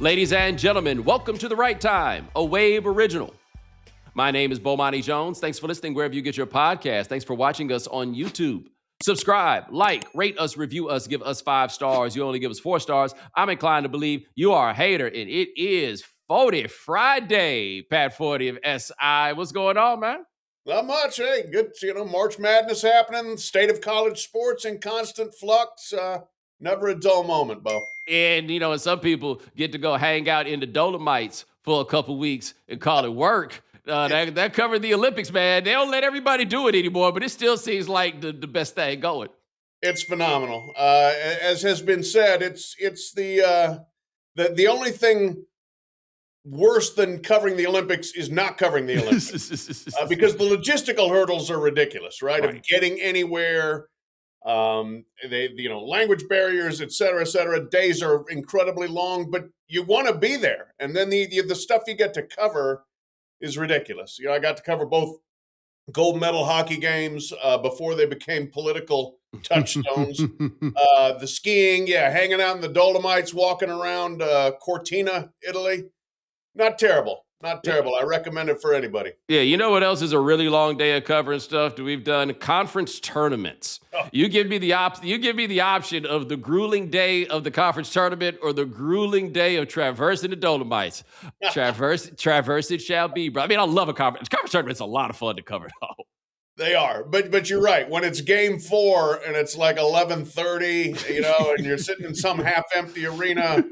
Ladies and gentlemen, welcome to The Right Time, a Wave original. My name is Bomani Jones. Thanks for listening wherever you get your podcast. Thanks for watching us on YouTube. Subscribe, like, rate us, review us, give us 5 stars. You only give us 4 stars. I'm inclined to believe you are a hater, and it is Forde Friday. Pat Forde of SI. What's going on, man? Not much. Hey, good. March Madness happening. State of college sports in constant flux. Never a dull moment, Bo. And, and some people get to go hang out in the Dolomites for a couple weeks and call it work. That covered the Olympics, man. They don't let everybody do it anymore, but it still seems like the best thing going. It's phenomenal. As has been said, it's the only thing worse than covering the Olympics is not covering the Olympics because the logistical hurdles are ridiculous, right? Of getting anywhere, language barriers, et cetera. Days are incredibly long, but you want to be there, and then the stuff you get to cover is ridiculous. I got to cover both gold medal hockey games before they became political touchstones. The skiing, hanging out in the Dolomites, walking around Cortina, Italy. Not terrible. I recommend it for anybody. Yeah, you know what else is a really long day of covering stuff that we've done? Conference tournaments. Oh. You give me the option of the grueling day of the conference tournament or the grueling day of traversing the Dolomites. Traverse it shall be, bro. I mean, I love a conference tournament. It's a lot of fun to cover, though. They are, but you're right. When it's game 4 and it's like 11:30, and you're sitting in some half-empty arena.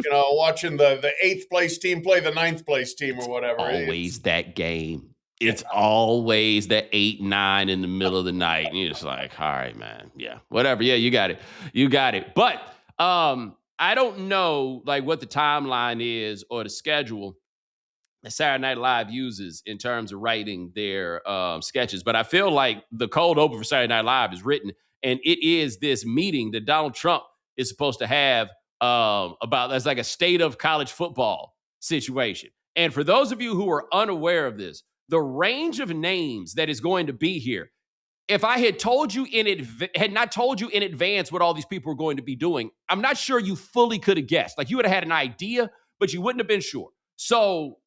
Watching the 8th place team play the 9th place team or whatever. Always that game. It's always the 8-9 in the middle of the night. And you're just like, all right, man. Yeah, whatever. Yeah, you got it. But I don't know what the timeline is or the schedule that Saturday Night Live uses in terms of writing their sketches. But I feel like the cold open for Saturday Night Live is written, and it is this meeting that Donald Trump is supposed to have about that's like a state of college football situation. And for those of you who are unaware of this, the range of names that is going to be here, if I had not told you in advance what all these people were going to be doing, I'm not sure you fully could have guessed. You would have had an idea, but you wouldn't have been sure. So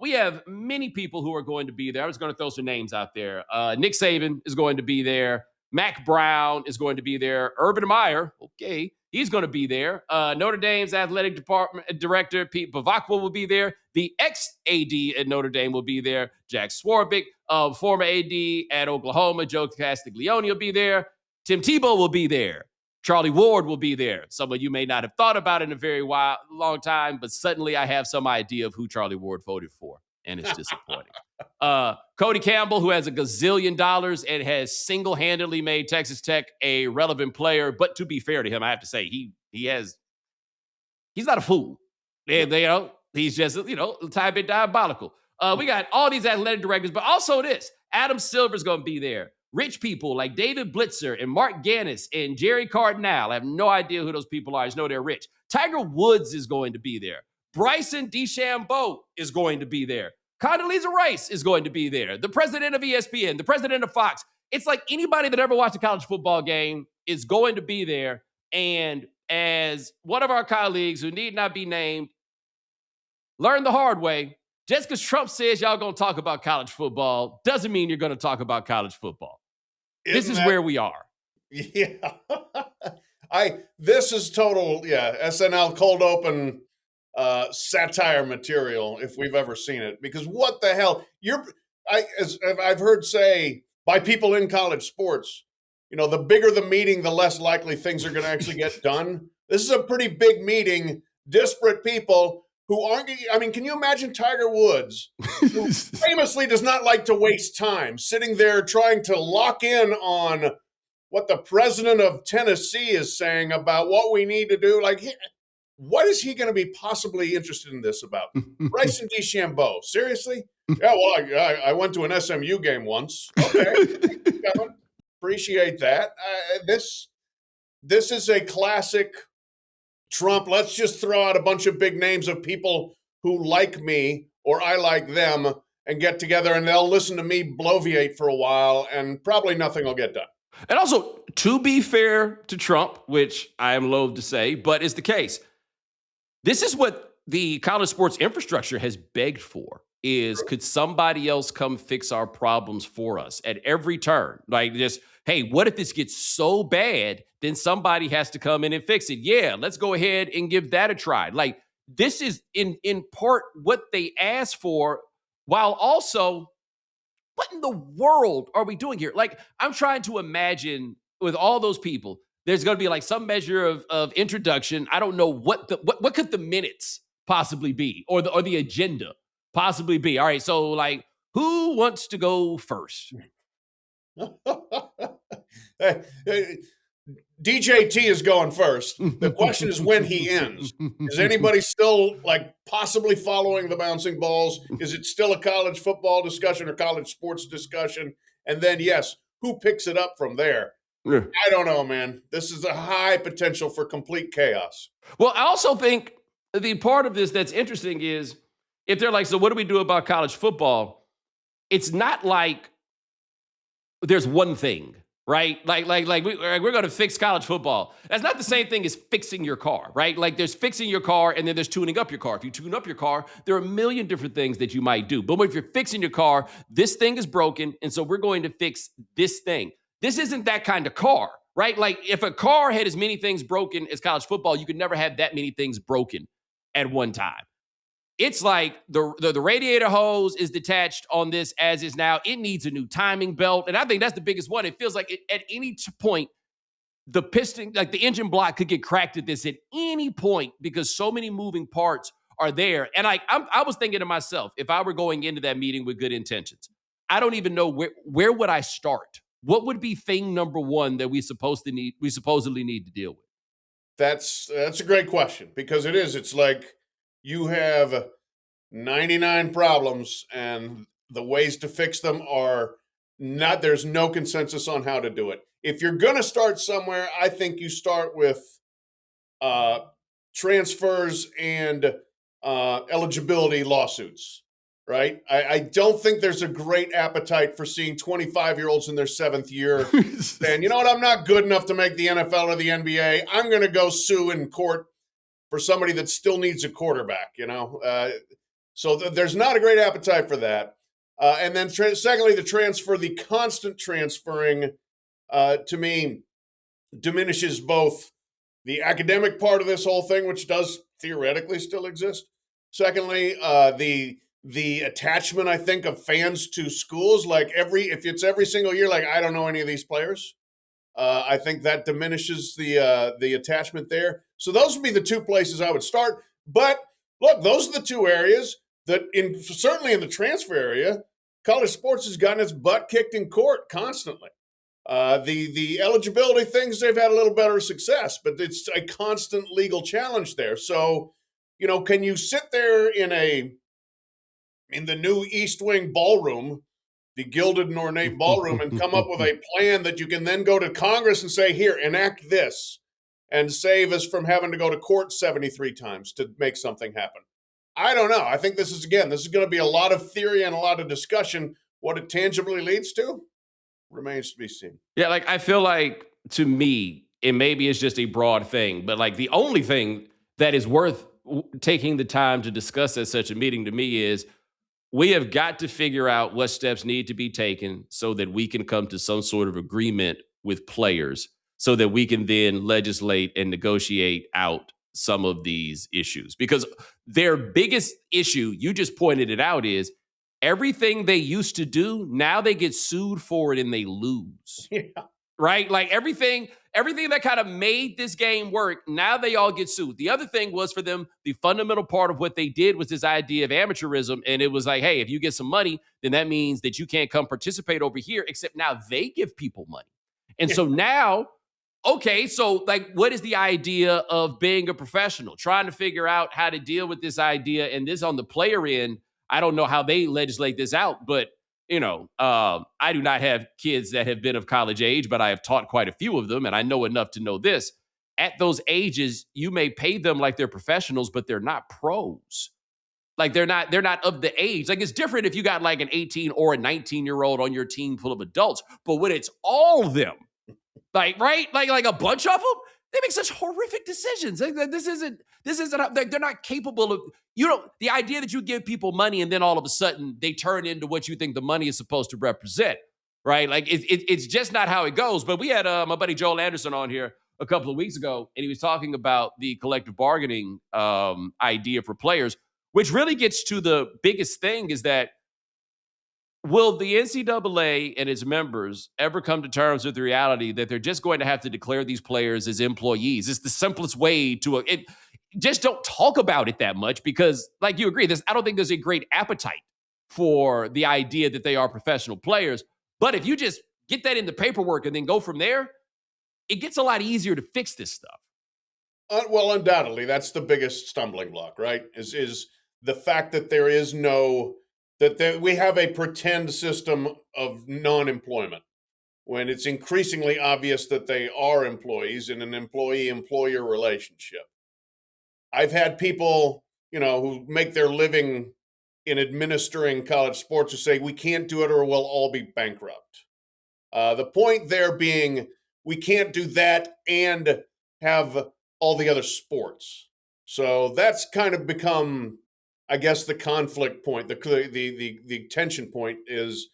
we have many people who are going to be there. I was going to throw some names out there. Nick Saban is going to be there. Mac Brown is going to be there. Urban Meyer, okay, he's going to be there. Notre Dame's athletic department director, Pete Bavacqua, will be there. The ex-AD at Notre Dame will be there. Jack Swarbrick, former AD at Oklahoma, Joe Castiglione will be there. Tim Tebow will be there. Charlie Ward will be there. Some of you may not have thought about it in a very long time, but suddenly I have some idea of who Charlie Ward voted for, and it's disappointing. Cody Campbell, who has $1 gazillion and has single-handedly made Texas Tech a relevant player. But to be fair to him, I have to say he's not a fool. He's just a tiny bit diabolical. We got all these athletic directors, but also this. Adam Silver's going to be there. Rich people like David Blitzer and Mark Gannis and Jerry Cardinale. I have no idea who those people are. I just know they're rich. Tiger Woods is going to be there. Bryson DeChambeau is going to be there. Condoleezza Rice is going to be there. The president of ESPN, the president of Fox. It's like anybody that ever watched a college football game is going to be there. And as one of our colleagues who need not be named learned the hard way, just because Trump says y'all going to talk about college football doesn't mean you're going to talk about college football. This is where we are. Yeah. This is total, SNL cold open satire material if we've ever seen it, because what the hell as I've heard say by people in college sports, the bigger the meeting, the less likely things are going to actually get done. This is a pretty big meeting, disparate people who aren't, can you imagine Tiger Woods, who famously does not like to waste time, sitting there trying to lock in on what the president of Tennessee is saying about what we need to do? What is he going to be possibly interested in this about? Bryson DeChambeau, seriously? Yeah, well, I went to an SMU game once. Okay, appreciate that. This is a classic Trump. Let's just throw out a bunch of big names of people who like me or I like them and get together, and they'll listen to me bloviate for a while, and probably nothing will get done. And also, to be fair to Trump, which I am loath to say, but is the case, this is what the college sports infrastructure has begged for is, could somebody else come fix our problems for us at every turn? Like, just, hey, what if this gets so bad, then somebody has to come in and fix it? Yeah, let's go ahead and give that a try. Like, this is in part what they asked for, while also, what in the world are we doing here? Like, I'm trying to imagine with all those people, there's going to be like some measure of introduction. I don't know what could the minutes possibly be, or the agenda possibly be. All right, so like, who wants to go first? Hey, DJT is going first. The question is when he ends. Is anybody still like possibly following the bouncing balls? Is it still a college football discussion or college sports discussion? And then, yes, who picks it up from there? Yeah. I don't know, man. This is a high potential for complete chaos. Well, I also think the part of this that's interesting is, if they're like, so what do we do about college football? It's not like there's one thing, right? Like we're going to fix college football. That's not the same thing as fixing your car, right? Like, there's fixing your car and then there's tuning up your car. If you tune up your car, there are a million different things that you might do. But if you're fixing your car, this thing is broken, and so we're going to fix this thing. This isn't that kind of car, right? Like, if a car had as many things broken as college football, you could never have that many things broken at one time. It's like the radiator hose is detached on this as is now. It needs a new timing belt. And I think that's the biggest one. It feels like at any point, the piston, like the engine block, could get cracked at this at any point, because so many moving parts are there. And I was thinking to myself, if I were going into that meeting with good intentions, I don't even know where would I start? What would be thing number one that we supposedly need to deal with? That's a great question, because it is. It's like you have 99 problems and the ways to fix them are not, there's no consensus on how to do it. If you're going to start somewhere, I think you start with transfers and eligibility lawsuits, right? I don't think there's a great appetite for seeing 25-year-olds in their 7th year saying, you know what, I'm not good enough to make the NFL or the NBA. I'm going to go sue in court for somebody that still needs a quarterback, So there's not a great appetite for that. And then secondly, the constant transferring, to me, diminishes both the academic part of this whole thing, which does theoretically still exist. Secondly, the attachment, I think, of fans to schools. Like, if it's every single year, like, I don't know any of these players. I think that diminishes the attachment there. So those would be the two places I would start. But look, those are the two areas that, certainly in the transfer area, college sports has gotten its butt kicked in court constantly. The eligibility things, they've had a little better success, but it's a constant legal challenge there. So, can you sit there in the new East Wing ballroom, the gilded and ornate ballroom, and come up with a plan that you can then go to Congress and say, here, enact this, and save us from having to go to court 73 times to make something happen? I don't know. I think this is going to be a lot of theory and a lot of discussion. What it tangibly leads to remains to be seen. Yeah, like, I feel like, to me, and maybe it's just a broad thing, but like, the only thing that is worth taking the time to discuss at such a meeting, to me, is we have got to figure out what steps need to be taken so that we can come to some sort of agreement with players, so that we can then legislate and negotiate out some of these issues. Because their biggest issue, you just pointed it out, is everything they used to do, now they get sued for it and they lose. Yeah. Right? Like, everything that kind of made this game work, now they all get sued. The other thing was, for them, the fundamental part of what they did was this idea of amateurism. And it was like, hey, if you get some money, then that means that you can't come participate over here, except now they give people money. And so now, okay, so like, what is the idea of being a professional? Trying to figure out how to deal with this idea. And this, on the player end, I don't know how they legislate this out, but I do not have kids that have been of college age, but I have taught quite a few of them, and I know enough to know this. At those ages, you may pay them like they're professionals, but they're not pros. Like, they're not of the age. Like, it's different if you got like an 18 or a 19-year-old on your team full of adults, but when it's all of them, Like, right? Like a bunch of them, they make such horrific decisions. This isn't they're not capable of, the idea that you give people money and then all of a sudden they turn into what you think the money is supposed to represent, right? Like it's just not how it goes. But we had my buddy Joel Anderson on here a couple of weeks ago, and he was talking about the collective bargaining idea for players, which really gets to the biggest thing is that will the NCAA and its members ever come to terms with the reality that they're just going to have to declare these players as employees? It's the simplest way to it. Just don't talk about it that much because, like you agree, I don't think there's a great appetite for the idea that they are professional players. But if you just get that in the paperwork and then go from there, it gets a lot easier to fix this stuff. Well, undoubtedly, that's the biggest stumbling block, right? Is the fact that there is no we have a pretend system of non-employment when it's increasingly obvious that they are employees in an employee-employer relationship. I've had people, who make their living in administering college sports who say we can't do it or we'll all be bankrupt. The point there being we can't do that and have all the other sports. So that's kind of become, I guess, the conflict point, the tension point is,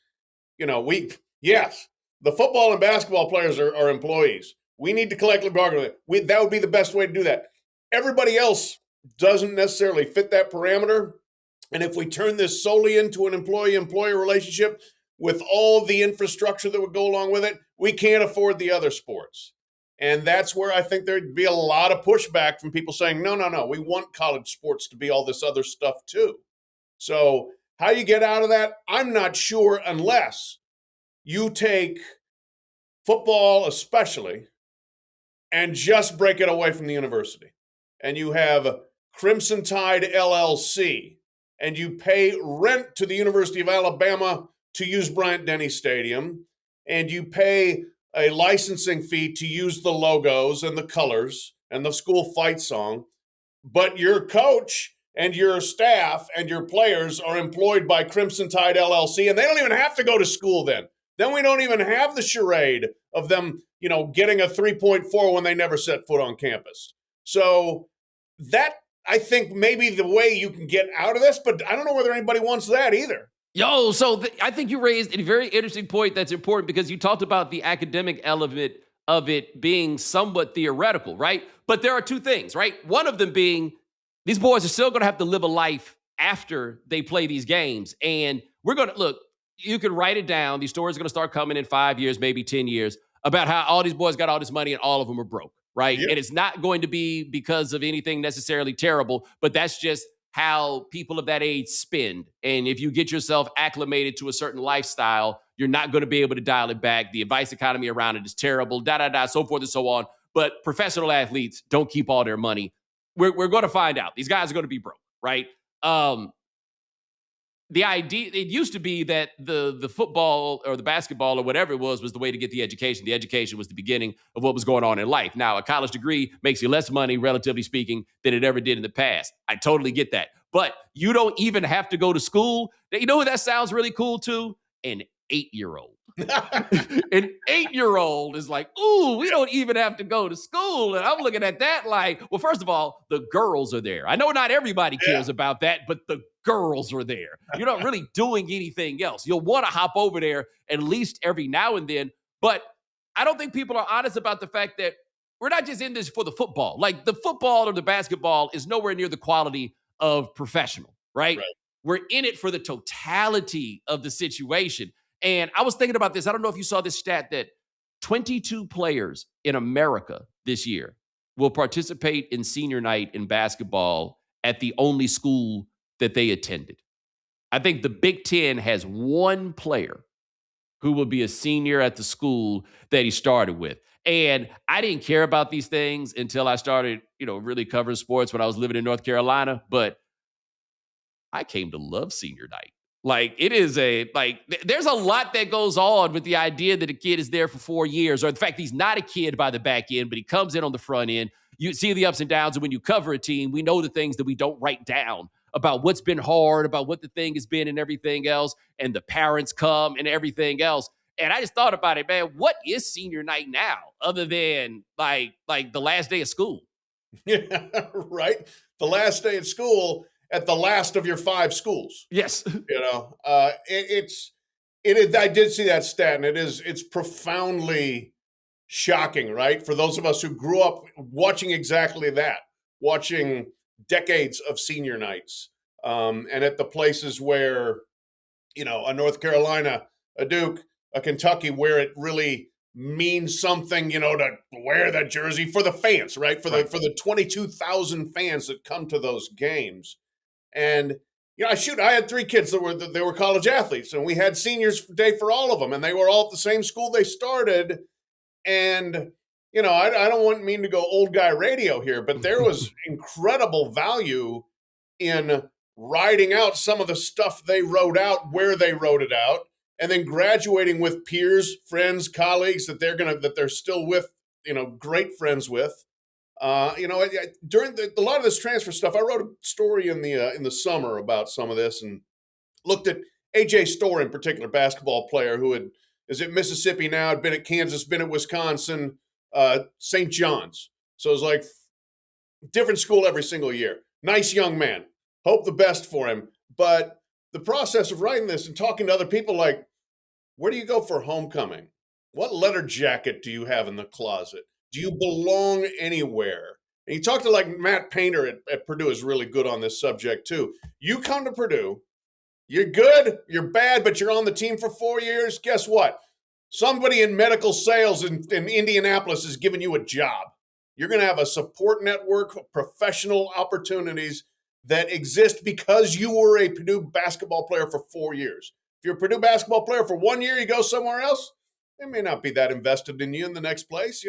yes, the football and basketball players are employees. We need to collectively bargain. That would be the best way to do that. Everybody else doesn't necessarily fit that parameter. And if we turn this solely into an employee-employer relationship with all the infrastructure that would go along with it, we can't afford the other sports. And that's where I think there'd be a lot of pushback from people saying, no, we want college sports to be all this other stuff too. So how you get out of that, I'm not sure unless you take football especially and just break it away from the university. And you have Crimson Tide LLC, and you pay rent to the University of Alabama to use Bryant-Denny Stadium, and you pay a licensing fee to use the logos and the colors and the school fight song, but your coach and your staff and your players are employed by Crimson Tide LLC, and they don't even have to go to school then. Then we don't even have the charade of them, getting a 3.4 when they never set foot on campus. So that, I think, maybe the way you can get out of this, but I don't know whether anybody wants that either. So I think you raised a very interesting point that's important because you talked about the academic element of it being somewhat theoretical, right? But there are two things, right? One of them being these boys are still going to have to live a life after they play these games. And we're going to, look, you can write it down. These stories are going to start coming in 5 years, maybe 10 years, about how all these boys got all this money and all of them are broke, right? Yep. And it's not going to be because of anything necessarily terrible, but that's just how people of that age spend. And if you get yourself acclimated to a certain lifestyle, you're not going to be able to dial it back. The advice economy around it is terrible, so forth and so on. But professional athletes don't keep all their money. We're going to find out. These guys are going to be broke, right? The idea, it used to be that the football or the basketball or whatever it was the way to get the education. The education was the beginning of what was going on in life. Now, a college degree makes you less money, relatively speaking, than it ever did in the past. I totally get that. But you don't even have to go to school. You know who that sounds really cool to? An 8-year-old. An 8-year-old is like, ooh, we don't even have to go to school. And I'm looking at that like, well, first of all, the girls are there. I know not everybody cares about that, but the girls are there. You're not really doing anything else. You'll want to hop over there at least every now and then. But I don't think people are honest about the fact that we're not just in this for the football. Like the football or the basketball is nowhere near the quality of professional, right? We're in it for the totality of the situation. And I was thinking about this. I don't know if you saw this stat that 22 players in America this year will participate in senior night in basketball at the only school that they attended. I think the Big Ten has one player who will be a senior at the school that he started with. And I didn't care about these things until I started, really covering sports when I was living in North Carolina. But I came to love senior night. Like it is there's a lot that goes on with the idea that a kid is there for 4 years, or in fact, he's not a kid by the back end, but he comes in on the front end. You see the ups and downs. And when you cover a team, we know the things that we don't write down about what's been hard, about what the thing has been and everything else. And the parents come and everything else. And I just thought about it, man. What is senior night now, other than like the last day of school? Yeah, right. The last day of school at the last of your 5 schools. Yes. I did see that stat, and it's profoundly shocking, right? For those of us who grew up watching exactly that, watching decades of senior nights, and at the places where, a North Carolina, a Duke, a Kentucky, where it really means something, to wear that jersey for the fans, right? For the 22,000 fans that come to those games. And I had 3 kids that were college athletes, and we had seniors day for all of them, and they were all at the same school they started. And I don't mean to go old guy radio here, but there was incredible value in writing out some of the stuff they wrote out, where they wrote it out, and then graduating with peers, friends, colleagues that they're still with, great friends with. During a lot of this transfer stuff, I wrote a story in the summer about some of this, and looked at AJ Storr in particular, basketball player who is at Mississippi now, had been at Kansas, been at Wisconsin, St. John's. So it's like different school every single year. Nice young man. Hope the best for him. But the process of writing this and talking to other people, like, where do you go for homecoming? What letter jacket do you have in the closet? Do you belong anywhere? And you talk to like Matt Painter at Purdue is really good on this subject too. You come to Purdue, you're good, you're bad, but you're on the team for 4 years. Guess what? Somebody in medical sales in Indianapolis is giving you a job. You're going to have a support network of professional opportunities that exist because you were a Purdue basketball player for 4 years. If you're a Purdue basketball player for 1 year, you go somewhere else, they may not be that invested in you in the next place.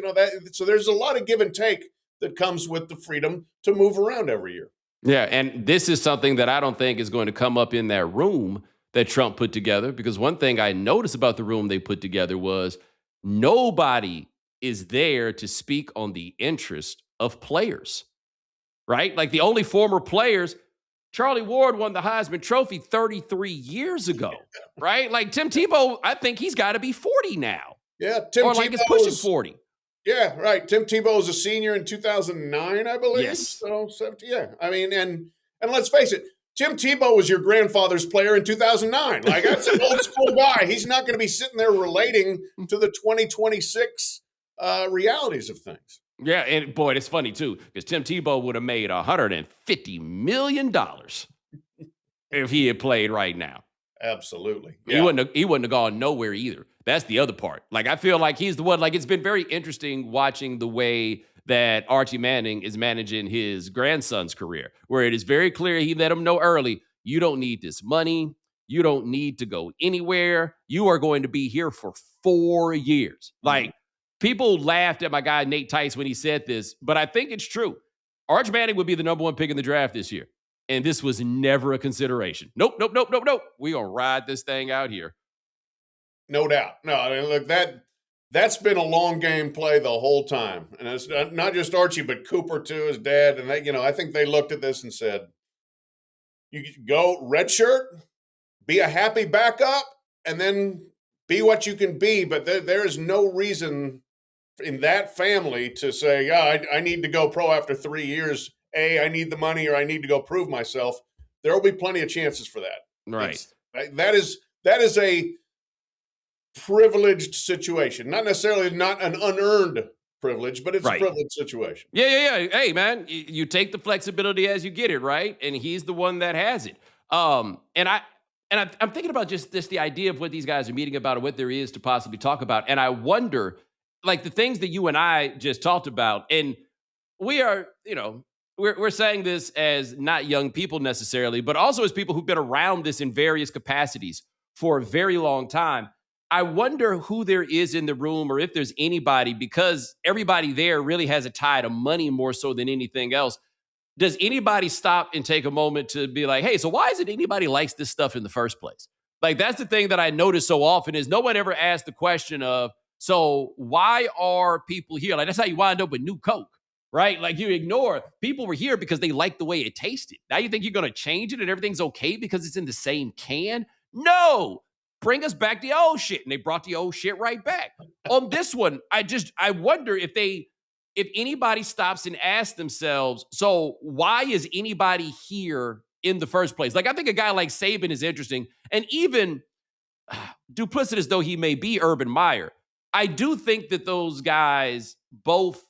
So there's a lot of give and take that comes with the freedom to move around every year. Yeah, and this is something that I don't think is going to come up in that room that Trump put together, because one thing I noticed about the room they put together was nobody is there to speak on the interest of players, right? Like the only former players, Charlie Ward won the Heisman Trophy 33 years ago, right? Like Tim Tebow, I think he's got to be 40 now. Yeah, Tim or like Tebow it's pushing 40. Yeah, right. Tim Tebow was a senior in 2009, I believe. Yes. So, 70, yeah. I mean, and let's face it, Tim Tebow was your grandfather's player in 2009. Like, that's an old school guy. He's not going to be sitting there relating to the 2026 realities of things. Yeah, and boy, it's funny too, because Tim Tebow would have made $150 million if he had played right now. Absolutely. Yeah. He wouldn't have gone nowhere either. That's the other part. Like, I feel like he's the one. Like, it's been very interesting watching the way that Archie Manning is managing his grandson's career, where it is very clear he let him know early, you don't need this money. You don't need to go anywhere. You are going to be here for 4 years. Like, people laughed at my guy Nate Tice when he said this, but I think it's true. Arch Manning would be the number 1 pick in the draft this year. And this was never a consideration. Nope. We gonna ride this thing out here. No doubt. No, I mean, look, that's been a long game play the whole time. And it's not just Archie, but Cooper too, his dad. And they, I think they looked at this and said, you go redshirt, be a happy backup, and then be what you can be. But there is no reason in that family to say, I need to go pro after 3 years. I need the money, or I need to go prove myself. There will be plenty of chances for that. Right. That is a privileged situation. Not necessarily not an unearned privilege, but it's a privileged situation. Yeah. Hey, man, you take the flexibility as you get it, right? And he's the one that has it. And I'm thinking about just the idea of what these guys are meeting about, or what there is to possibly talk about. And I wonder, like, the things that you and I just talked about, and we are, we're saying this as not young people necessarily, but also as people who've been around this in various capacities for a very long time. I wonder who there is in the room, or if there's anybody, because everybody there really has a tie to money more so than anything else. Does anybody stop and take a moment to be like, hey, so why is it anybody likes this stuff in the first place? Like, that's the thing that I notice so often is no one ever asks the question of, so why are people here? Like, that's how you wind up with New Coke. Right? Like, you ignore people were here because they like the way it tasted. Now you think you're going to change it and everything's okay because it's in the same can? No, bring us back the old shit. And they brought the old shit right back. On this one, I wonder if anybody stops and asks themselves, so why is anybody here in the first place? Like, I think a guy like Saban is interesting. And even duplicitous though he may be, Urban Meyer, I do think that those guys both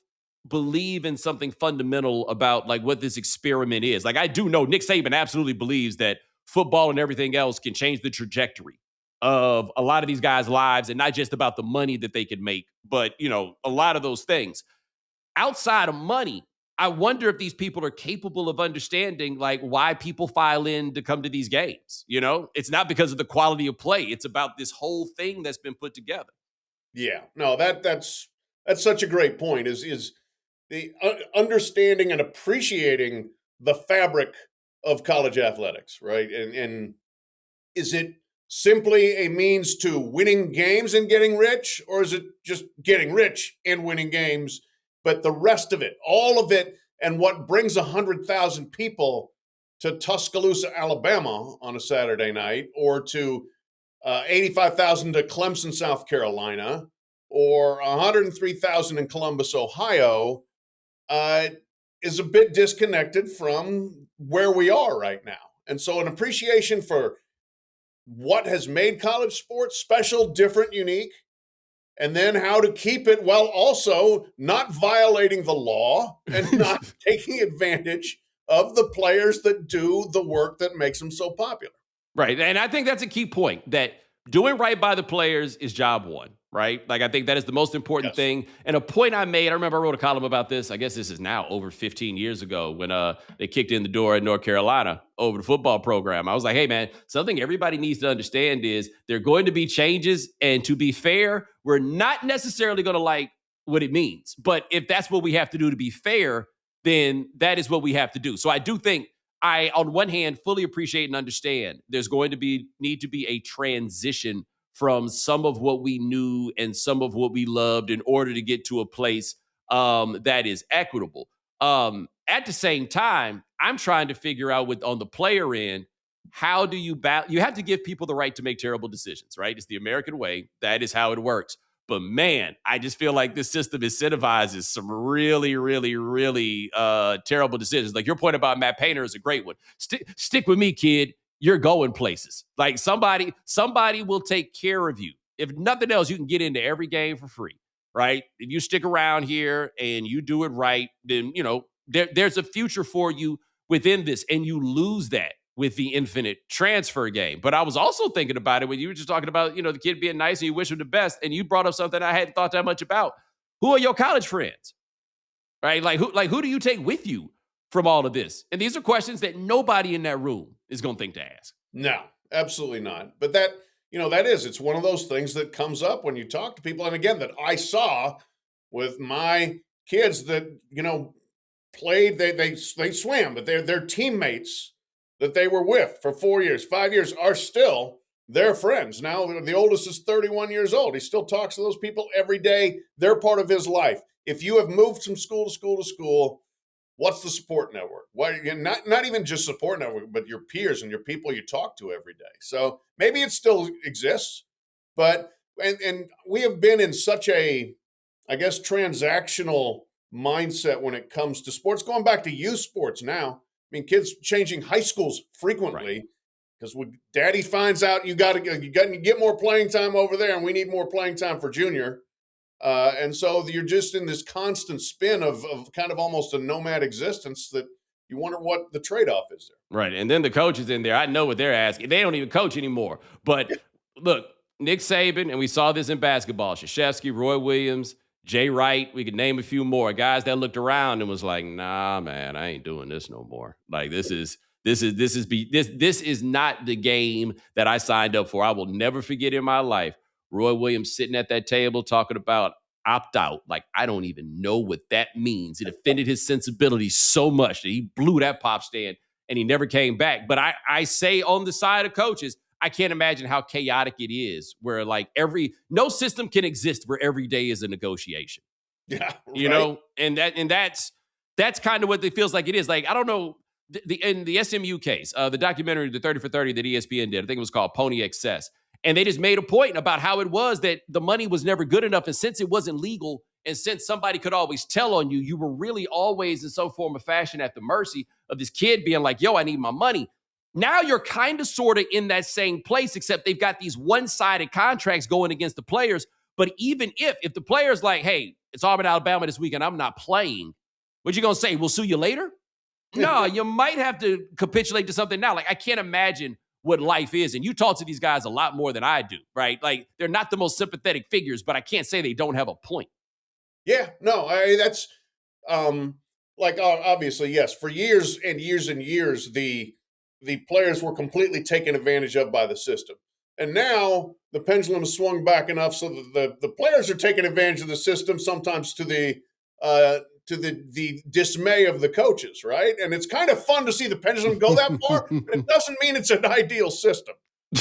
believe in something fundamental about like what this experiment is. Like, I do know Nick Saban absolutely believes that football and everything else can change the trajectory of a lot of these guys' lives, and not just about the money that they could make, but a lot of those things. Outside of money, I wonder if these people are capable of understanding like why people file in to come to these games. It's not because of the quality of play. It's about this whole thing that's been put together. Yeah, no, that's such a great point. Is the understanding and appreciating the fabric of college athletics, right? And is it simply a means to winning games and getting rich, or is it just getting rich and winning games? But the rest of it, all of it, and what brings 100,000 people to Tuscaloosa, Alabama on a Saturday night, or to 85,000 to Clemson, South Carolina, or 103,000 in Columbus, Ohio, is a bit disconnected from where we are right now. And so an appreciation for what has made college sports special, different, unique, and then how to keep it while also not violating the law and not taking advantage of the players that do the work that makes them so popular. Right. And I think that's a key point, that doing right by the players is job one, right? Like, I think that is the most important thing. And a point I made, I remember I wrote a column about this. I guess this is now over 15 years ago when they kicked in the door in North Carolina over the football program. I was like, hey, man, something everybody needs to understand is there are going to be changes. And to be fair, we're not necessarily going to like what it means. But if that's what we have to do to be fair, then that is what we have to do. So I do think I, on one hand, fully appreciate and understand there's going to need to be a transition from some of what we knew and some of what we loved in order to get to a place that is equitable. At the same time, I'm trying to figure out on the player end, how do you have to give people the right to make terrible decisions, right? It's the American way. That is how it works. But man, I just feel like this system incentivizes some really, really, really terrible decisions. Like your point about Matt Painter is a great one. Stick with me, kid. You're going places. Like somebody will take care of you. If nothing else, you can get into every game for free, right? If you stick around here and you do it right, then there's a future for you within this, and you lose that with the infinite transfer game. But I was also thinking about it when you were just talking about, the kid being nice and you wish him the best. And you brought up something I hadn't thought that much about. Who are your college friends? Right? Like who do you take with you from all of this? And these are questions that nobody in that room is going to think to ask. No, absolutely not. But it's one of those things that comes up when you talk to people. And again, that I saw with my kids that, played, they swam, but their teammates that they were with for 4 years, 5 years are still their friends. Now, the oldest is 31 years old. He still talks to those people every day. They're part of his life. If you have moved from school to school to school, what's the support network? Not even just support network, but your peers and your people you talk to every day. So maybe it still exists, but and we have been in such a, I guess, transactional mindset when it comes to sports, going back to youth sports now. I mean, kids changing high schools frequently because when daddy finds out you got to get more playing time over there, and we need more playing time for junior. And so you're just in this constant spin of kind of almost a nomad existence that you wonder what the trade-off is there. Right. And then the coaches in there, I know what they're asking. They don't even coach anymore. But look, Nick Saban, and we saw this in basketball, Krzyzewski, Roy Williams, Jay Wright, we could name a few more guys that looked around and was like, nah, man, I ain't doing this no more. Like this is not the game that I signed up for. I will never forget in my life Roy Williams sitting at that table talking about opt out. Like, I don't even know what that means. It offended his sensibilities so much that he blew that pop stand and he never came back. But I say on the side of coaches, I can't imagine how chaotic it is where like no system can exist where every day is a negotiation. Yeah. Right. And that's kind of what it feels like it is. Like, I don't know, in the SMU case, the documentary, the 30 for 30 that ESPN did, I think it was called Pony Excess. And they just made a point about how it was that the money was never good enough. And since it wasn't legal, and since somebody could always tell on you, you were really always in some form of fashion at the mercy of this kid being like, yo, I need my money. Now you're kind of sort of in that same place, except they've got these one-sided contracts going against the players. But even if the player's like, hey, it's Auburn, Alabama this weekend, I'm not playing, what you going to say? We'll sue you later? No, you might have to capitulate to something now. Like, I can't imagine what life is. And you talk to these guys a lot more than I do, right? Like, they're not the most sympathetic figures, but I can't say they don't have a point. Yeah, no, that's obviously, yes, for years and years and years, the players were completely taken advantage of by the system. And now the pendulum has swung back enough so that the players are taking advantage of the system, sometimes to the dismay of the coaches, right? And it's kind of fun to see the pendulum go that far, but it doesn't mean it's an ideal system.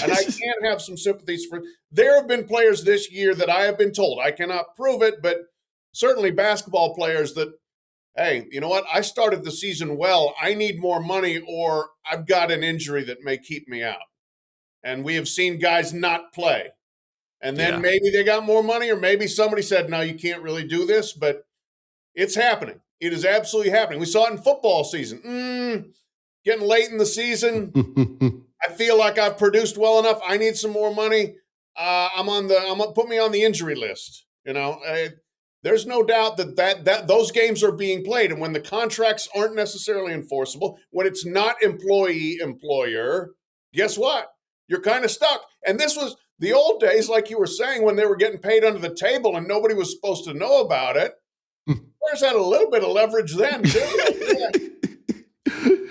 And I can have some sympathies for. There have been players this year that I have been told, I cannot prove it, but certainly basketball players that, hey, you know what? I started the season well. I need more money, or I've got an injury that may keep me out. And we have seen guys not play. And then maybe they got more money, or maybe somebody said, no, you can't really do this, but it's happening. It is absolutely happening. We saw it in football season. Getting late in the season. I feel like I've produced well enough. I need some more money. Put me on the injury list. You know, there's no doubt that those games are being played. And when the contracts aren't necessarily enforceable, when it's not employee-employer, guess what? You're kind of stuck. And this was the old days, like you were saying, when they were getting paid under the table and nobody was supposed to know about it. Players had a little bit of leverage then, too.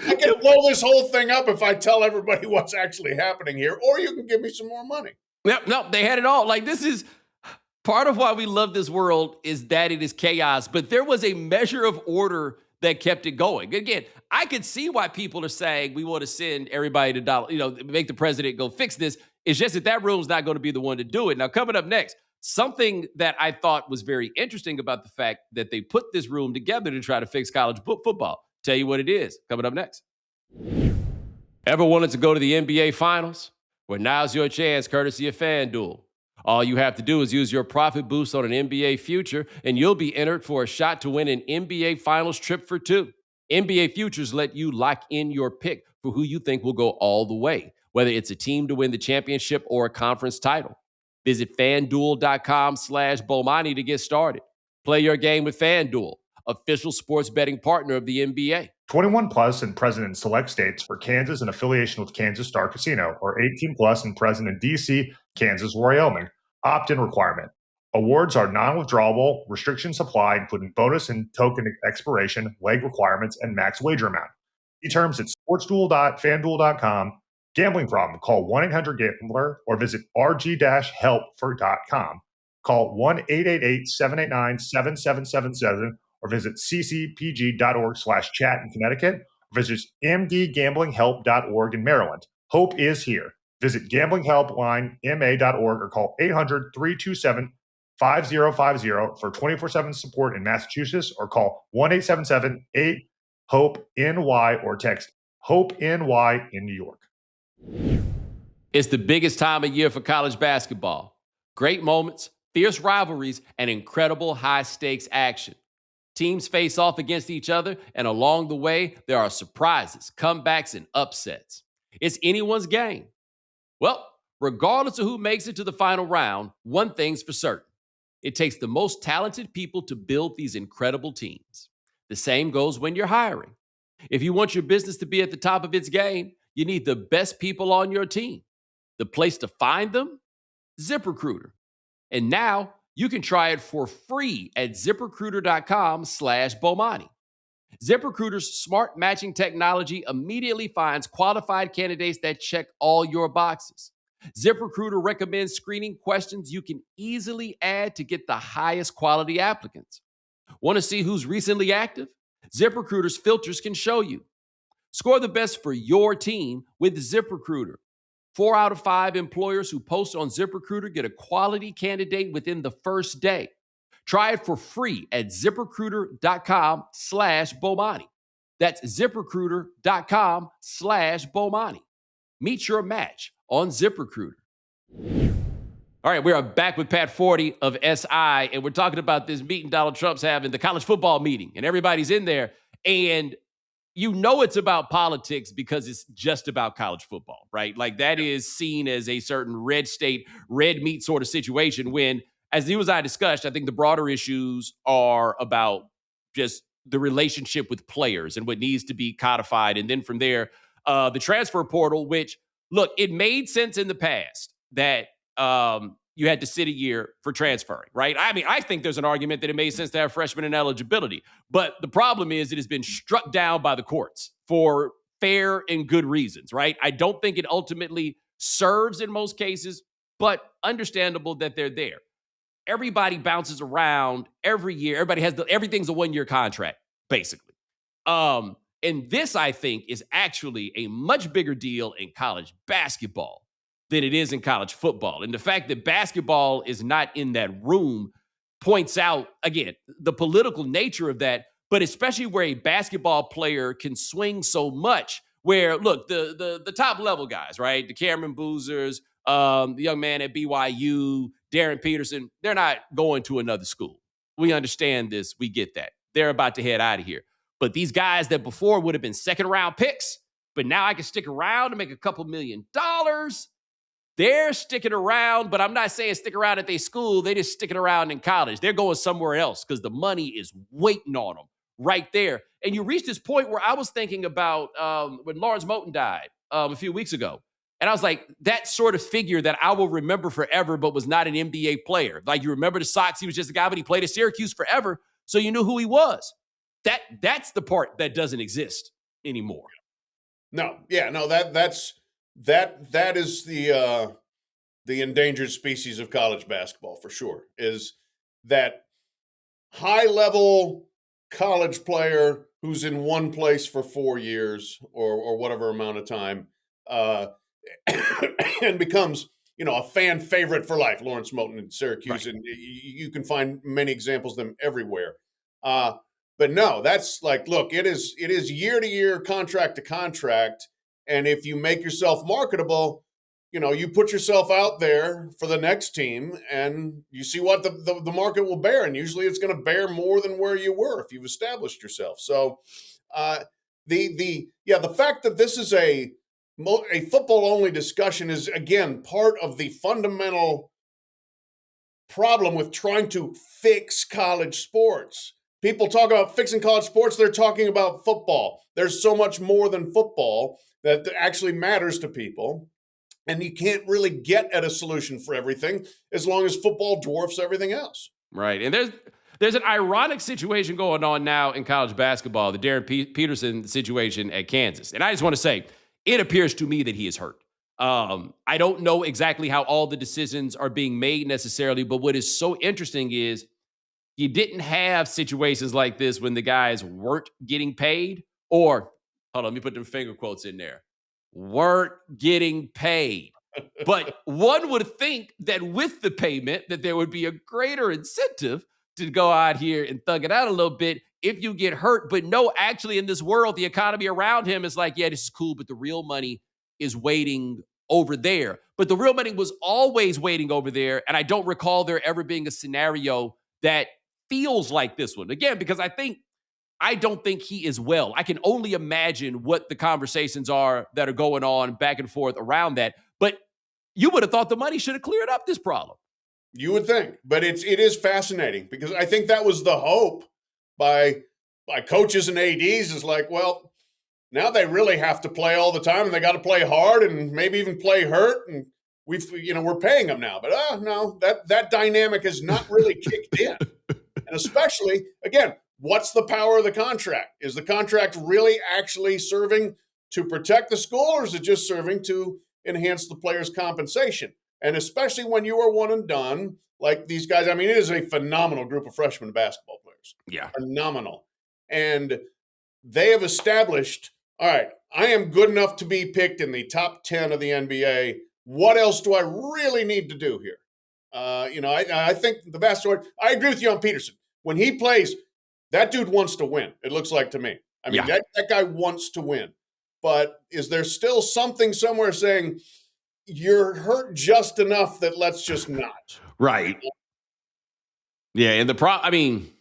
I can blow this whole thing up if I tell everybody what's actually happening here, or you can give me some more money. Yep, no, they had it all. Like, this is part of why we love this world, is that it is chaos, but there was a measure of order that kept it going. Again, I could see why people are saying we want to send everybody to dollar, make the president go fix this. It's just that room's not going to be the one to do it. Now, coming up next, something that I thought was very interesting about the fact that they put this room together to try to fix college football. Tell you what it is, coming up next. Ever wanted to go to the NBA Finals? Well, now's your chance, courtesy of FanDuel. All you have to do is use your profit boost on an NBA future, and you'll be entered for a shot to win an NBA Finals trip for two. NBA futures let you lock in your pick for who you think will go all the way, whether it's a team to win the championship or a conference title. Visit FanDuel.com/Bomani to get started. Play your game with FanDuel, official sports betting partner of the NBA. 21 plus and present in select states for Kansas in affiliation with Kansas Star Casino, or 18 plus and present in D.C., Kansas, Wyoming. Opt-in requirement. Awards are non-withdrawable. Restrictions apply, including bonus and token expiration, leg requirements, and max wager amount. See terms at sportsduel.fanduel.com. Gambling problem? Call 1-800-GAMBLER or visit rg-help.com. Call 1-888-789-7777 or visit ccpg.org/chat in Connecticut, or visit mdgamblinghelp.org in Maryland. Hope is here. Visit gamblinghelplinema.org or call 800-327-5050 for 24/7 support in Massachusetts, or call 1-877-8-HOPE-NY or text HOPE-NY in New York. It's the biggest time of year for college basketball. Great moments, fierce rivalries, and incredible high-stakes action. Teams face off against each other, and along the way, there are surprises, comebacks, and upsets. It's anyone's game. Well, regardless of who makes it to the final round, one thing's for certain. It takes the most talented people to build these incredible teams. The same goes when you're hiring. If you want your business to be at the top of its game, you need the best people on your team. The place to find them? ZipRecruiter. And now you can try it for free at ZipRecruiter.com/Bomani. ZipRecruiter's smart matching technology immediately finds qualified candidates that check all your boxes. ZipRecruiter recommends screening questions you can easily add to get the highest quality applicants. Want to see who's recently active? ZipRecruiter's filters can show you. Score the best for your team with ZipRecruiter. 4 out of 5 employers who post on ZipRecruiter get a quality candidate within the first day. Try it for free at ZipRecruiter.com/Bomani. That's ZipRecruiter.com/Bomani. Meet your match on ZipRecruiter. All right, we are back with Pat Forde of SI, and we're talking about this meeting Donald Trump's having, the college football meeting, and everybody's in there. And you know it's about politics because it's just about college football, right? Like that is seen as a certain red state, red meat sort of situation when, as you and I discussed, I think the broader issues are about just the relationship with players and what needs to be codified. And then from there, the transfer portal, which, look, it made sense in the past that you had to sit a year for transferring, right? I mean, I think there's an argument that it made sense to have freshmen in eligibility. But the problem is it has been struck down by the courts for fair and good reasons, right? I don't think it ultimately serves in most cases, but understandable that they're there. Everybody bounces around every year. Everything's a 1-year contract, basically. And this, I think, is actually a much bigger deal in college basketball than it is in college football. And the fact that basketball is not in that room points out, again, the political nature of that, but especially where a basketball player can swing so much, where, look, the top level guys, right? The Cameron Boozers, the young man at BYU, Darren Peterson, they're not going to another school. We understand this. We get that. They're about to head out of here. But these guys that before would have been second-round picks, but now I can stick around and make a couple $1 million. They're sticking around, but I'm not saying stick around at their school. They just sticking around in college. They're going somewhere else because the money is waiting on them right there. And you reach this point where I was thinking about when Lawrence Moten died a few weeks ago. And I was like, that sort of figure that I will remember forever, but was not an NBA player. Like you remember the Sox, he was just a guy, but he played at Syracuse forever. So you knew who he was. That's the part that doesn't exist anymore. No, yeah, no, that is the endangered species of college basketball for sure, is that high-level college player who's in one place for 4 years or whatever amount of time and becomes, a fan favorite for life. Lawrence Moten in Syracuse, right. And you can find many examples of them everywhere. But no, that's like, look, it is year to year, contract to contract. And if you make yourself marketable, you put yourself out there for the next team and you see what the market will bear. And usually it's going to bear more than where you were if you've established yourself. So the fact that this is a football only discussion is, again, part of the fundamental problem with trying to fix college sports. People talk about fixing college sports. They're talking about football. There's so much more than football that actually matters to people. And you can't really get at a solution for everything as long as football dwarfs everything else. Right. And there's an ironic situation going on now in college basketball, the Darren Peterson situation at Kansas. And I just want to say, it appears to me that he is hurt. I don't know exactly how all the decisions are being made necessarily, but what is so interesting is you didn't have situations like this when the guys weren't getting paid, or, hold on, let me put them finger quotes in there, weren't getting paid. But one would think that with the payment that there would be a greater incentive to go out here and thug it out a little bit if you get hurt. But no, actually in this world, the economy around him is like, yeah, this is cool, but the real money is waiting over there. But the real money was always waiting over there. And I don't recall there ever being a scenario that feels like this one. Again, because I don't think he is well. I can only imagine what the conversations are that are going on back and forth around that. But you would have thought the money should have cleared up this problem. You would think, but it is fascinating because I think that was the hope by coaches and ADs is like, well, now they really have to play all the time and they got to play hard and maybe even play hurt. And we're paying them now, but no, that dynamic has not really kicked in. And especially, again, what's the power of the contract? Is the contract really actually serving to protect the school, or is it just serving to enhance the player's compensation? And especially when you are one and done, like these guys, I mean, it is a phenomenal group of freshman basketball players. Yeah. Phenomenal. And they have established, all right, I am good enough to be picked in the top 10 of the NBA. What else do I really need to do here? I think the vast majority, I agree with you on Peterson. When he plays, that dude wants to win, it looks like to me. I mean, that guy wants to win. But is there still something somewhere saying, you're hurt just enough that let's just not. Right. Yeah, and I mean,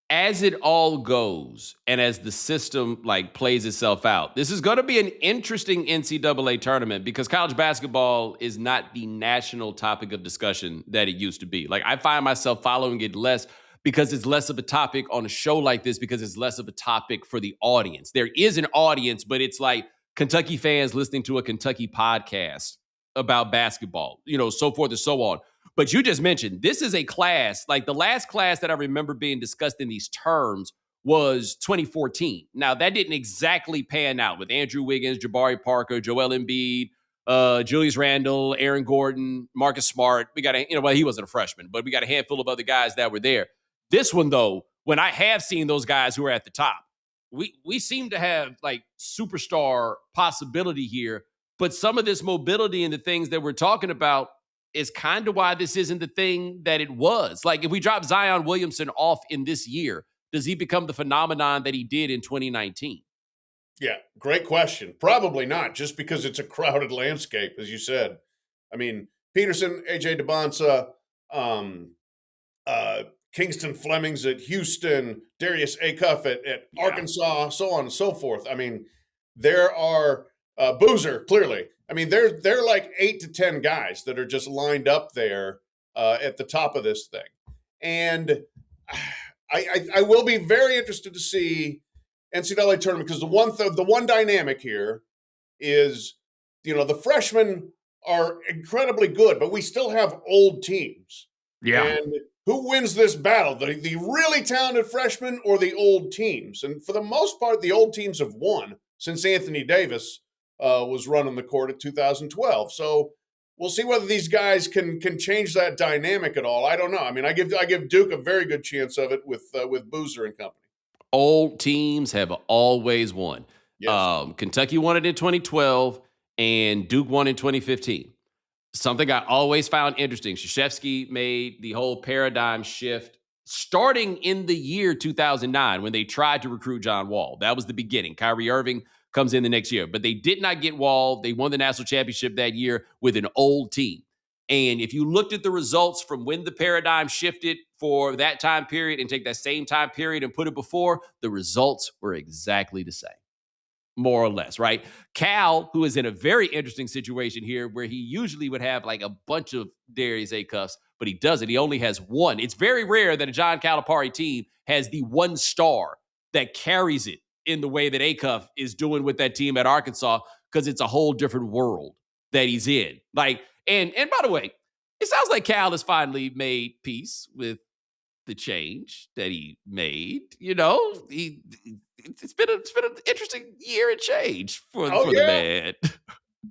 as it all goes and as the system like plays itself out, this is going to be an interesting NCAA tournament because college basketball is not the national topic of discussion that it used to be. Like I find myself following it less because it's less of a topic on a show like this because it's less of a topic for the audience. There is an audience, but it's like Kentucky fans listening to a Kentucky podcast about basketball, so forth and so on. But you just mentioned this is a class, like the last class that I remember being discussed in these terms was 2014. Now, that didn't exactly pan out with Andrew Wiggins, Jabari Parker, Joel Embiid, Julius Randle, Aaron Gordon, Marcus Smart. We got he wasn't a freshman, but we got a handful of other guys that were there. This one, though, when I have seen those guys who are at the top, we seem to have like superstar possibility here. But some of this mobility and the things that we're talking about is kind of why this isn't the thing that it was. Like if we drop Zion Williamson off in this year, does he become the phenomenon that he did in 2019? Yeah, great question. Probably not, just because it's a crowded landscape, as you said. I mean, Peterson, AJ DeBonsa, Kingston Flemings at Houston, Darius Acuff at Arkansas, so on and so forth. I mean, there are Boozer, clearly. I mean, they're like 8 to 10 guys that are just lined up there at the top of this thing. And I will be very interested to see NCAA tournament because the one dynamic here is, the freshmen are incredibly good, but we still have old teams. Yeah. And who wins this battle, the really talented freshmen or the old teams? And for the most part, the old teams have won since Anthony Davis was running the court at 2012. So we'll see whether these guys can change that dynamic at all. I don't know. I mean, I give Duke a very good chance of it with Boozer and company. Old teams have always won. Yes. Kentucky won it in 2012 and Duke won in 2015. Something I always found interesting. Krzyzewski made the whole paradigm shift starting in the year 2009 when they tried to recruit John Wall. That was the beginning. Kyrie Irving comes in the next year, but they did not get Wall. They won the national championship that year with an old team. And if you looked at the results from when the paradigm shifted for that time period and take that same time period and put it before, the results were exactly the same, more or less, right? Cal, who is in a very interesting situation here where he usually would have like a bunch of Darius Acuffs, but he doesn't. He only has one. It's very rare that a John Calipari team has the one star that carries it in the way that Acuff is doing with that team at Arkansas because it's a whole different world that he's in. Like, and by the way, it sounds like Cal has finally made peace with the change that he made. It's been an interesting year and change for the man.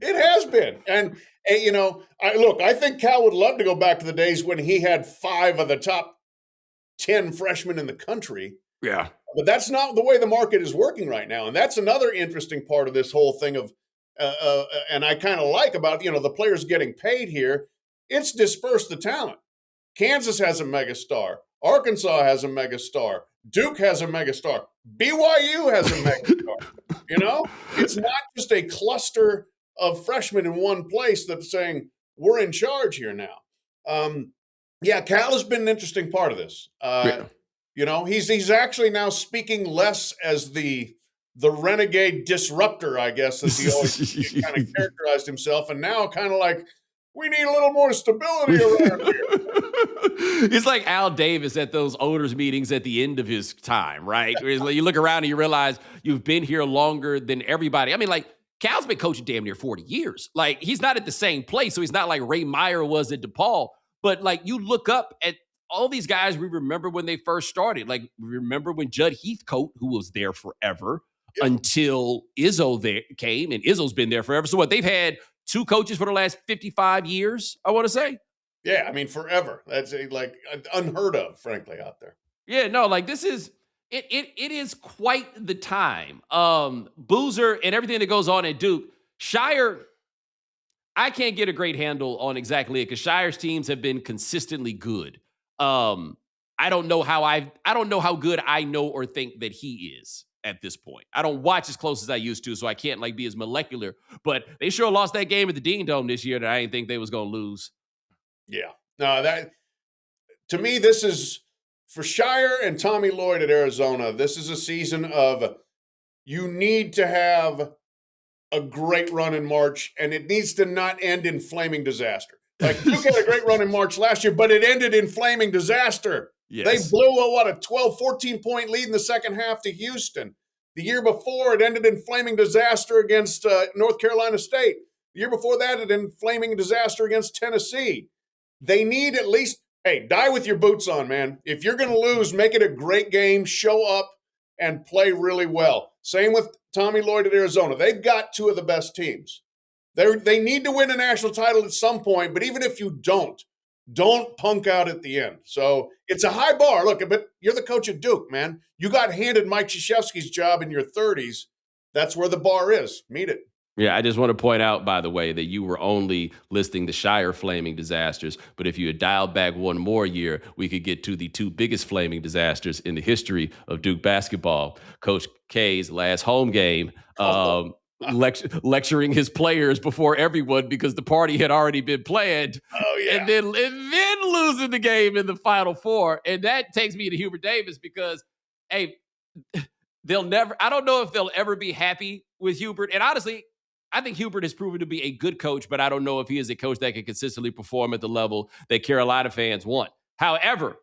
It has been. And I think Cal would love to go back to the days when he had 5 of the top 10 freshmen in the country. Yeah. But that's not the way the market is working right now. And that's another interesting part of this whole thing of, and I kind of like about, the players getting paid here. It's dispersed the talent. Kansas has a megastar. Arkansas has a megastar. Duke has a megastar. BYU has a megastar. It's not just a cluster of freshmen in one place that's saying we're in charge here now. Cal has been an interesting part of this. He's actually now speaking less as the renegade disruptor, I guess, as he always kind of characterized himself, and now kind of like, we need a little more stability around here. It's like Al Davis at those owners meetings at the end of his time, right? You look around and you realize you've been here longer than everybody. I mean, like, Cal's been coaching damn near 40 years. Like, he's not at the same place, so he's not like Ray Meyer was at DePaul. But, like, you look up at all these guys we remember when they first started. Like, we remember when Judd Heathcote, who was there forever, until Izzo came, and Izzo's been there forever. So what, they've had 2 coaches for the last 55 years, I want to say. Yeah, I mean, forever. That's like unheard of, frankly, out there. Yeah, no, like this is, it is quite the time. Boozer and everything that goes on at Duke. Shire, I can't get a great handle on exactly it because Shire's teams have been consistently good. I don't know how good I know or think that he is at this point. I don't watch as close as I used to, so I can't like be as molecular. But they sure lost that game at the Dean Dome this year that I didn't think they was going to lose. Yeah. No, that to me, this is for Shire and Tommy Lloyd at Arizona. This is a season of you need to have a great run in March, and it needs to not end in flaming disaster. Like Duke had a great run in March last year, but it ended in flaming disaster. Yes. They blew a 12, 14-point lead in the second half to Houston. The year before, it ended in flaming disaster against North Carolina State. The year before that, it ended in flaming disaster against Tennessee. They need at least, hey, die with your boots on, man. If you're going to lose, make it a great game, show up, and play really well. Same with Tommy Lloyd at Arizona. They've got two of the best teams. They need to win a national title at some point, but even if you don't punk out at the end. So it's a high bar. Look, but you're the coach at Duke, man. You got handed Mike Krzyzewski's job in your 30s. That's where the bar is. Meet it. Yeah, I just want to point out, by the way, that you were only listing the Shire flaming disasters, but if you had dialed back one more year, we could get to the two biggest flaming disasters in the history of Duke basketball. Coach K's last home game, lecturing his players before everyone because the party had already been planned. Oh, yeah. And then losing the game in the Final Four. And that takes me to Hubert Davis because, hey, I don't know if they'll ever be happy with Hubert. And honestly, I think Hubert has proven to be a good coach, but I don't know if he is a coach that can consistently perform at the level that Carolina fans want. However,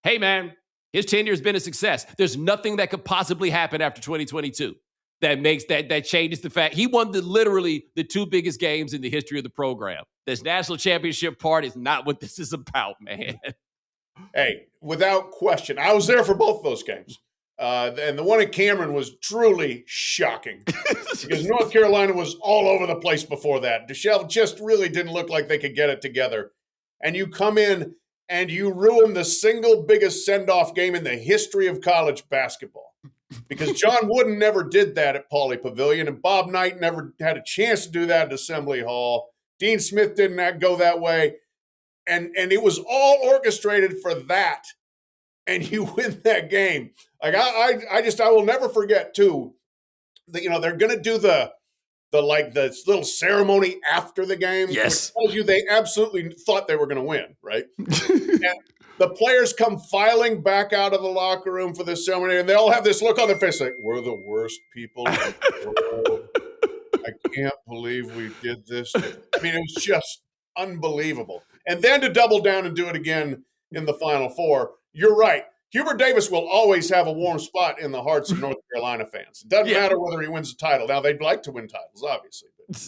hey, man, his tenure has been a success. There's nothing that could possibly happen after 2022 that changes the fact he won literally the two biggest games in the history of the program. This national championship part is not what this is about, man. Hey, without question. I was there for both those games. And the one at Cameron was truly shocking because North Carolina was all over the place before that. Deshelle just really didn't look like they could get it together. And you come in and you ruin the single biggest send-off game in the history of college basketball because John Wooden never did that at Pauley Pavilion, and Bob Knight never had a chance to do that at Assembly Hall. Dean Smith didn't go that way. And it was all orchestrated for that. And you win that game. Like I will never forget too. That they're gonna do the little ceremony after the game. Yes, which tells you they absolutely thought they were gonna win, right? And the players come filing back out of the locker room for this ceremony, and they all have this look on their face like we're the worst people in the world. I can't believe we did this. I mean, it was just unbelievable. And then to double down and do it again in the Final Four. You're right. Hubert Davis will always have a warm spot in the hearts of North Carolina fans. It doesn't matter whether he wins the title. Now, they'd like to win titles, obviously. But.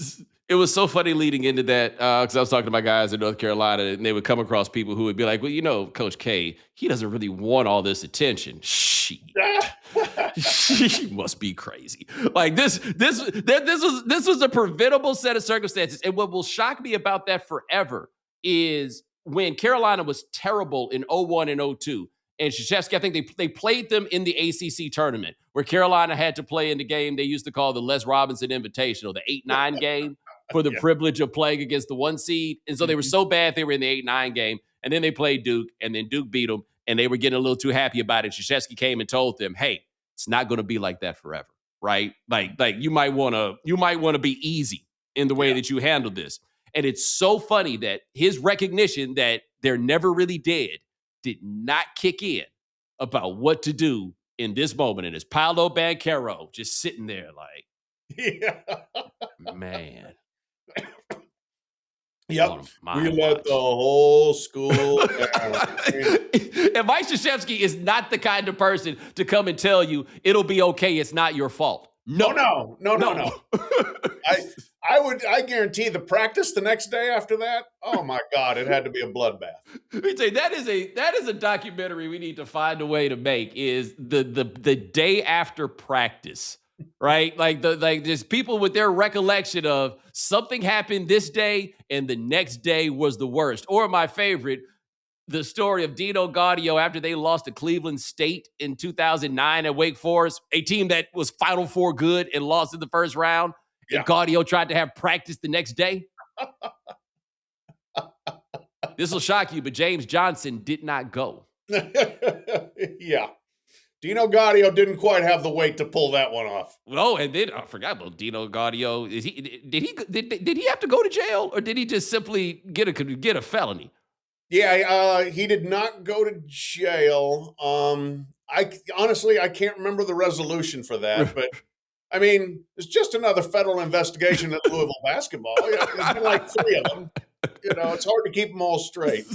It was so funny leading into that because I was talking to my guys in North Carolina, and they would come across people who would be like, well, Coach K, he doesn't really want all this attention. She must be crazy. Like this was a preventable set of circumstances. And what will shock me about that forever is when Carolina was terrible in 01 and 02, and Krzyzewski, I think they played them in the ACC tournament where Carolina had to play in the game they used to call the Les Robinson Invitational, the 8-9 game for the privilege of playing against the 1 seed. And so they were so bad they were in the 8-9 game, and then they played Duke, and then Duke beat them, and they were getting a little too happy about it. Krzyzewski came and told them, hey, it's not going to be like that forever, right? Like you might want to be easy in the way that you handle this. And it's so funny that his recognition that they're never really dead did not kick in about what to do in this moment. And it's Paolo Banchero just sitting there like, man. Yep. We let the whole school down. And Mike Krzyzewski is not the kind of person to come and tell you it'll be okay. It's not your fault. No. I guarantee the practice the next day after that. Oh my God, it had to be a bloodbath. Let me tell you, that is a documentary we need to find a way to make. Is the day after practice, right? Like there's people with their recollection of something happened this day and the next day was the worst. Or my favorite, the story of Dino Gaudio after they lost to Cleveland State in 2009 at Wake Forest, a team that was Final Four good and lost in the first round. And Gaudio tried to have practice the next day. This will shock you, but James Johnson did not go. Yeah. Dino Gaudio didn't quite have the weight to pull that one off. No, and then I forgot about Dino Gaudio. Did he have to go to jail, or did he just simply get a felony? Yeah, he did not go to jail. I honestly can't remember the resolution for that, but I mean, it's just another federal investigation at Louisville basketball. There's been like 3 of them. It's hard to keep them all straight.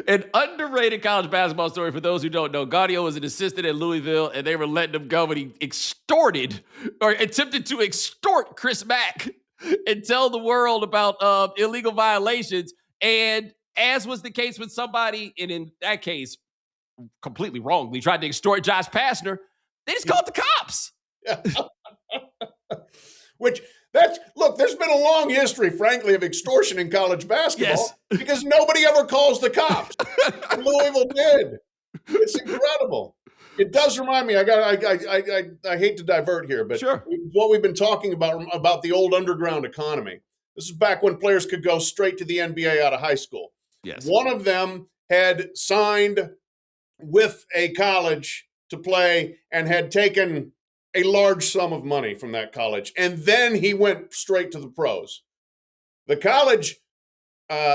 An underrated college basketball story for those who don't know. Gaudio was an assistant at Louisville, and they were letting him go, and he extorted or attempted to extort Chris Mack and tell the world about illegal violations. And as was the case with somebody, and in that case, completely wrongly tried to extort Josh Pastner, they just called the cops. Yeah. There's been a long history, frankly, of extortion in college basketball because nobody ever calls the cops. Louisville did. It's incredible. It does remind me. I hate to divert here, but sure. What we've been talking about the old underground economy. This is back when players could go straight to the NBA out of high school. Yes. One of them had signed with a college to play and had taken a large sum of money from that college. And then he went straight to the pros. The college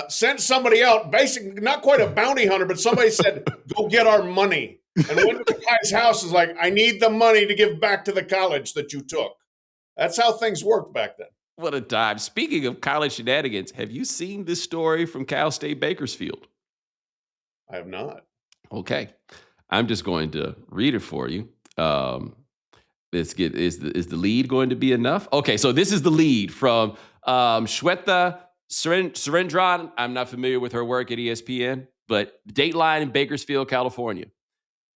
sent somebody out, basically not quite a bounty hunter, but somebody said, go get our money. And went to the guy's house and was like, I need the money to give back to the college that you took. That's how things worked back then. What a time. Speaking of college shenanigans, have you seen this story from Cal State Bakersfield? I have not. Okay. I'm just going to read it for you. Is the lead going to be enough? Okay, so this is the lead from Shweta Surendran. I'm not familiar with her work at ESPN, but Dateline in Bakersfield, California.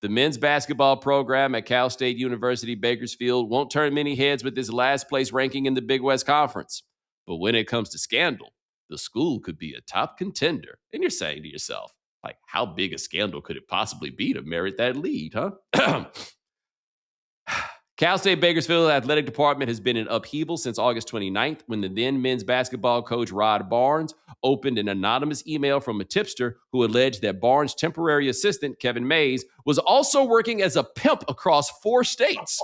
The men's basketball program at Cal State University Bakersfield won't turn many heads with this last place ranking in the Big West Conference. But when it comes to scandal, the school could be a top contender. And you're saying to yourself, like, how big a scandal could it possibly be to merit that lead, huh? Cal State Bakersfield athletic department has been in upheaval since August 29th when the then men's basketball coach Rod Barnes opened an anonymous email from a tipster who alleged that Barnes' temporary assistant, Kevin Mays, was also working as a pimp across 4 states.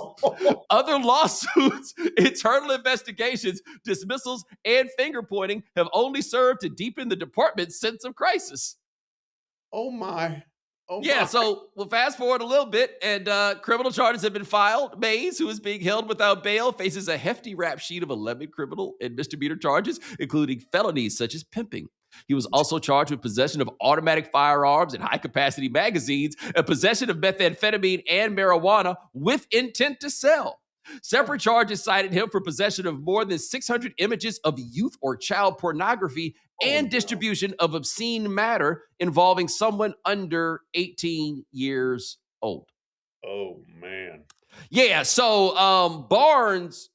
Other lawsuits, internal investigations, dismissals, and finger pointing have only served to deepen the department's sense of crisis. Oh, my. Oh yeah, my. So we'll fast forward a little bit, and criminal charges have been filed. Mays, who is being held without bail, faces a hefty rap sheet of 11 criminal and misdemeanor charges, including felonies such as pimping. He was also charged with possession of automatic firearms and high-capacity magazines, and possession of methamphetamine and marijuana with intent to sell. Separate charges cited him for possession of more than 600 images of youth or child pornography and distribution of obscene matter involving someone under 18 years old. Oh, man. Yeah, so Barnes,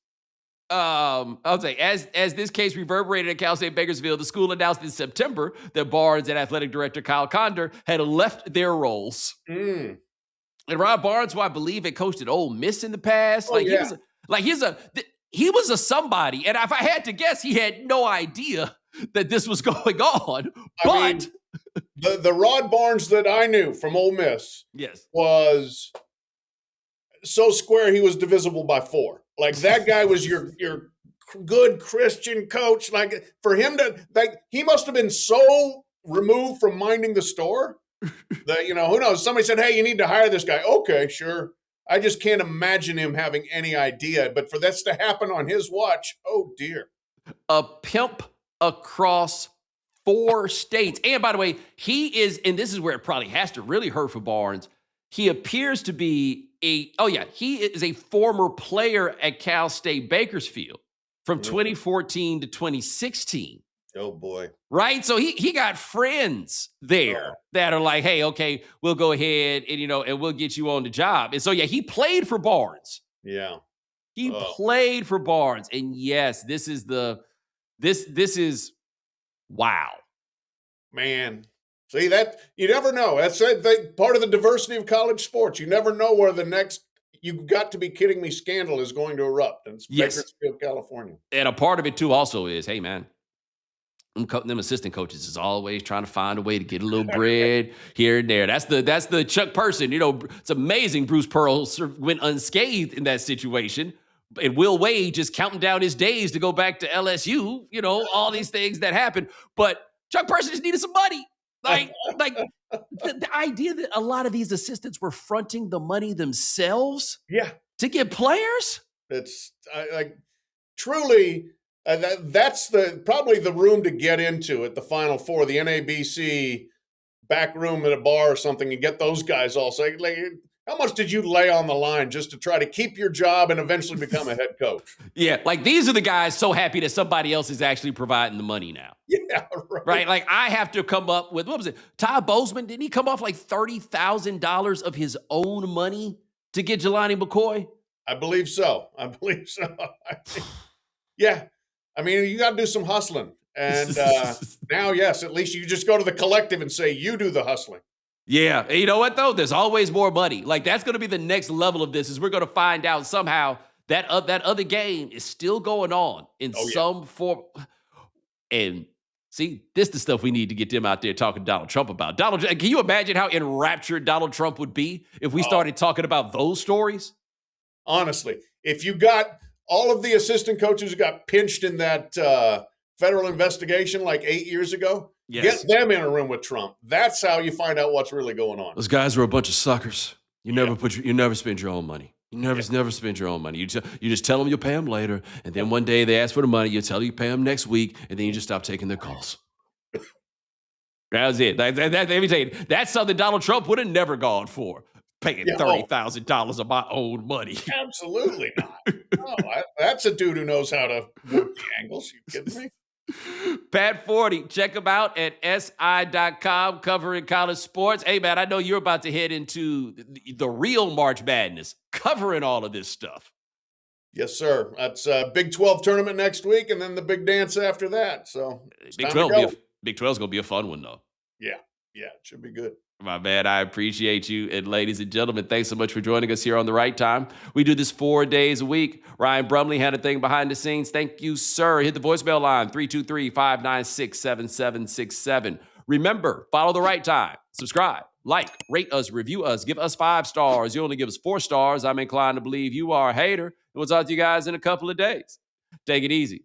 I'll say, as this case reverberated at Cal State Bakersfield, the school announced in September that Barnes and athletic director Kyle Condor had left their roles. Mm. And Rob Barnes, who I believe had coached at Ole Miss in the past, he was a somebody. And if I had to guess, he had no idea that this was going on. I mean, the Rod Barnes that I knew from Ole Miss was so square he was divisible by 4. Like, that guy was your good Christian coach. Like, for him to, like, he must have been so removed from minding the store that, who knows? Somebody said, hey, you need to hire this guy. Okay, sure. I just can't imagine him having any idea. But for this to happen on his watch, oh, dear. A pimp across 4 states. And by the way, he is, and this is where it probably has to really hurt for Barnes, he appears to be he is a former player at Cal State Bakersfield from 2014 to 2016. Oh, boy. Right? So he got friends there that are like, hey, okay, we'll go ahead and, and we'll get you on the job. And so, he played for Barnes. Yeah. He played for Barnes. And yes, this is wow. Man. See, that you never know. That's part of the diversity of college sports. You never know where the next "you've got to be kidding me" scandal is going to erupt. And it's Bakersfield, California. And a part of it too also is, hey man, Them assistant coaches is always trying to find a way to get a little bread here and there. That's the Chuck Person. You know, it's amazing Bruce Pearl went unscathed in that situation. And Will Wade just counting down his days to go back to LSU. You know, all these things that happen. But Chuck Person just needed some money. Like the idea that a lot of these assistants were fronting the money themselves, to get players. It's like truly. That's probably the room to get into at the Final Four, the NABC back room at a bar or something, and get those guys all saying, like, how much did you lay on the line just to try to keep your job and eventually become a head coach? Yeah, like these are the guys so happy that somebody else is actually providing the money now. Yeah, right. Like I have to come up with, what was it? Ty Bozeman, didn't he come off like $30,000 of his own money to get Jelani McCoy? I believe so. Yeah. I mean, you got to do some hustling. And now, yes, at least you just go to the collective and say, you do the hustling. Yeah. And you know what, though? There's always more money. Like, that's going to be the next level of this, is we're going to find out somehow that other game is still going on in some form. And see, this is the stuff we need to get them out there talking to Donald Trump about. Can you imagine how enraptured Donald Trump would be if we started talking about those stories? Honestly, if you got all of the assistant coaches who got pinched in that federal investigation like 8 years ago, get them in a room with Trump. That's how you find out what's really going on. Those guys were a bunch of suckers. You never spend your own money. You never spend your own money. You just tell them you'll pay them later, and then one day they ask for the money. You tell them you pay them next week, and then you just stop taking their calls. That was it. Let me tell you, that's something Donald Trump would have never gone for. Paying $30,000 of my own money. Absolutely not. No, that's a dude who knows how to work the angles. You kidding me? Pat Forde, check him out at si.com, covering college sports. Hey, man, I know you're about to head into the real March Madness, covering all of this stuff. Yes, sir. That's a Big 12 tournament next week, and then the big dance after that. So Big 12 Big 12 is going to be a fun one, though. Yeah, it should be good. My man, I appreciate you. And ladies and gentlemen, thanks so much for joining us here on The Right Time. We do this 4 days a week. Ryan Brumley had a thing behind the scenes. Thank you, sir. Hit the voicemail line, 323-596-7767. Remember, follow The Right Time. Subscribe, like, rate us, review us, give us 5 stars. You only give us 4 stars. I'm inclined to believe you are a hater. And we'll talk to you guys in a couple of days. Take it easy.